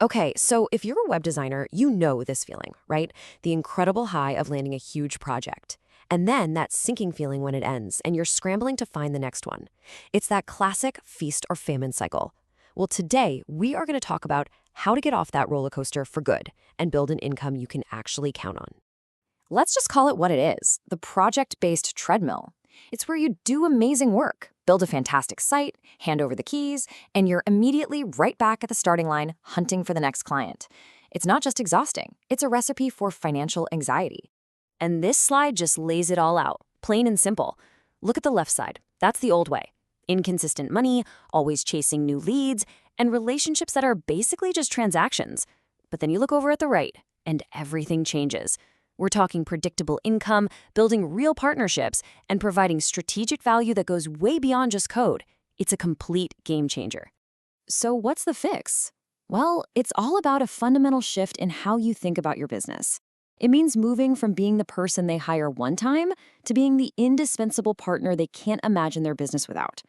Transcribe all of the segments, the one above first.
Okay, so if you're a web designer, you know this feeling, right? The incredible high of landing a huge project. And then that sinking feeling when it ends and you're scrambling to find the next one. It's that classic feast or famine cycle. Well, today we are going to talk about how to get off that roller coaster for good and build an income you can actually count on. Let's just call it what it is, the project-based treadmill. It's where you do amazing work, build a fantastic site, hand over the keys, and you're immediately right back at the starting line hunting for the next client. It's not just exhausting, it's a recipe for financial anxiety. And this slide just lays it all out, plain and simple. Look at the left side. That's the old way. Inconsistent money, always chasing new leads, and relationships that are basically just transactions. But then you look over at the right, and everything changes. We're talking predictable income, building real partnerships, and providing strategic value that goes way beyond just code. It's a complete game changer. So what's the fix? Well, it's all about a fundamental shift in how you think about your business. It means moving from being the person they hire one time to being the indispensable partner they can't imagine their business without.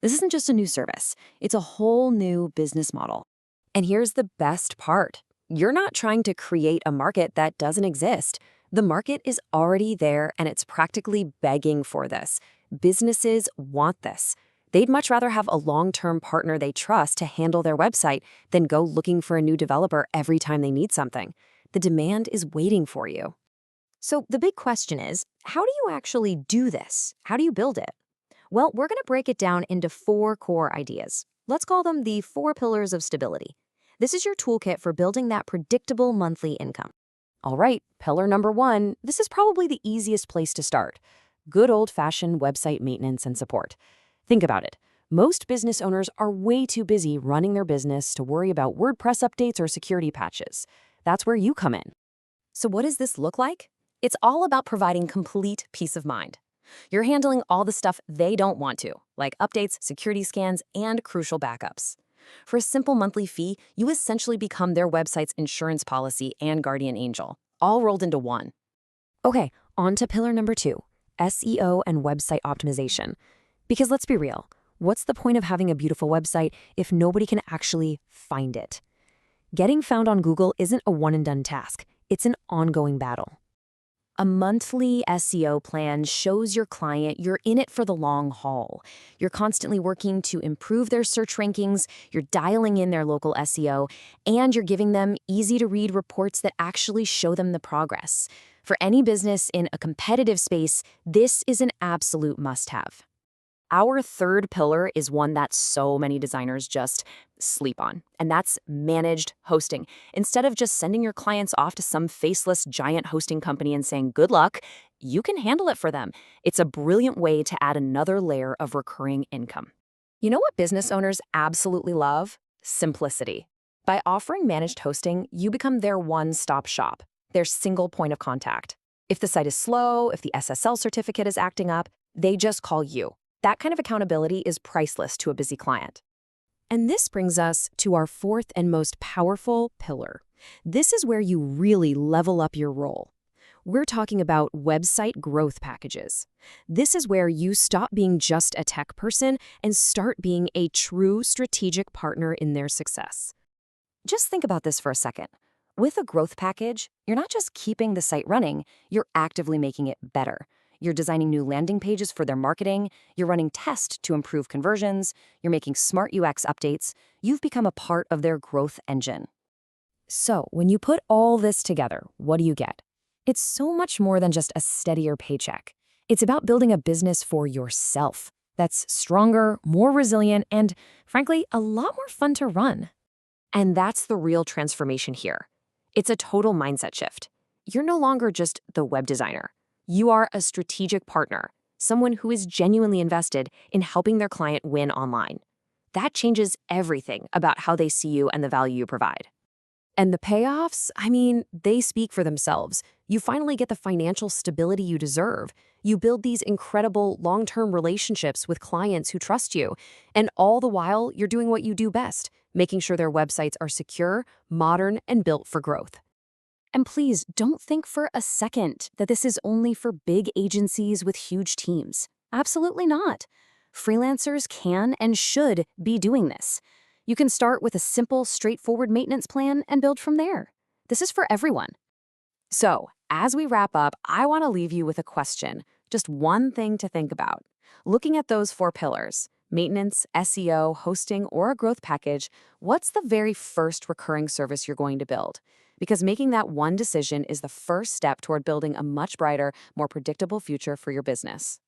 This isn't just a new service, it's a whole new business model. And here's the best part. You're not trying to create a market that doesn't exist. The market is already there and it's practically begging for this. Businesses want this. They'd much rather have a long-term partner they trust to handle their website than go looking for a new developer every time they need something. The demand is waiting for you. So the big question is, how do you actually do this? How do you build it? Well, we're going to break it down into 4 core ideas. Let's call them the 4 pillars of stability. This is your toolkit for building that predictable monthly income. All right, pillar number 1, this is probably the easiest place to start. Good old-fashioned website maintenance and support. Think about it. Most business owners are way too busy running their business to worry about WordPress updates or security patches. That's where you come in. So what does this look like? It's all about providing complete peace of mind. You're handling all the stuff they don't want to, like updates, security scans, and crucial backups. For a simple monthly fee, you essentially become their website's insurance policy and guardian angel, all rolled into one. Okay, on to pillar number 2, SEO and website optimization. Because let's be real, what's the point of having a beautiful website if nobody can actually find it? Getting found on Google isn't a one-and-done task. It's an ongoing battle. A monthly SEO plan shows your client you're in it for the long haul. You're constantly working to improve their search rankings, you're dialing in their local SEO, and you're giving them easy-to-read reports that actually show them the progress. For any business in a competitive space, this is an absolute must-have. Our third pillar is one that so many designers just sleep on, and that's managed hosting. Instead of just sending your clients off to some faceless giant hosting company and saying, good luck, you can handle it for them. It's a brilliant way to add another layer of recurring income. You know what business owners absolutely love? Simplicity. By offering managed hosting, you become their one-stop shop, their single point of contact. If the site is slow, if the SSL certificate is acting up, they just call you. That kind of accountability is priceless to a busy client. And this brings us to our 4th and most powerful pillar. This is where you really level up your role. We're talking about website growth packages. This is where you stop being just a tech person and start being a true strategic partner in their success. Just think about this for a second. With a growth package, you're not just keeping the site running, you're actively making it better. You're designing new landing pages for their marketing, you're running tests to improve conversions, you're making smart UX updates. You've become a part of their growth engine. So when you put all this together, what do you get? It's so much more than just a steadier paycheck. It's about building a business for yourself that's stronger, more resilient, and frankly, a lot more fun to run. And that's the real transformation here. It's a total mindset shift. You're no longer just the web designer. You are a strategic partner, someone who is genuinely invested in helping their client win online. That changes everything about how they see you and the value you provide. And the payoffs, they speak for themselves. You finally get the financial stability you deserve. You build these incredible long-term relationships with clients who trust you. And all the while, you're doing what you do best, making sure their websites are secure, modern, and built for growth. And please don't think for a second that this is only for big agencies with huge teams. Absolutely not. Freelancers can and should be doing this. You can start with a simple, straightforward maintenance plan and build from there. This is for everyone. So, as we wrap up, I want to leave you with a question, just one thing to think about. Looking at those 4 pillars, maintenance, SEO, hosting, or a growth package, what's the very first recurring service you're going to build? Because making that one decision is the first step toward building a much brighter, more predictable future for your business.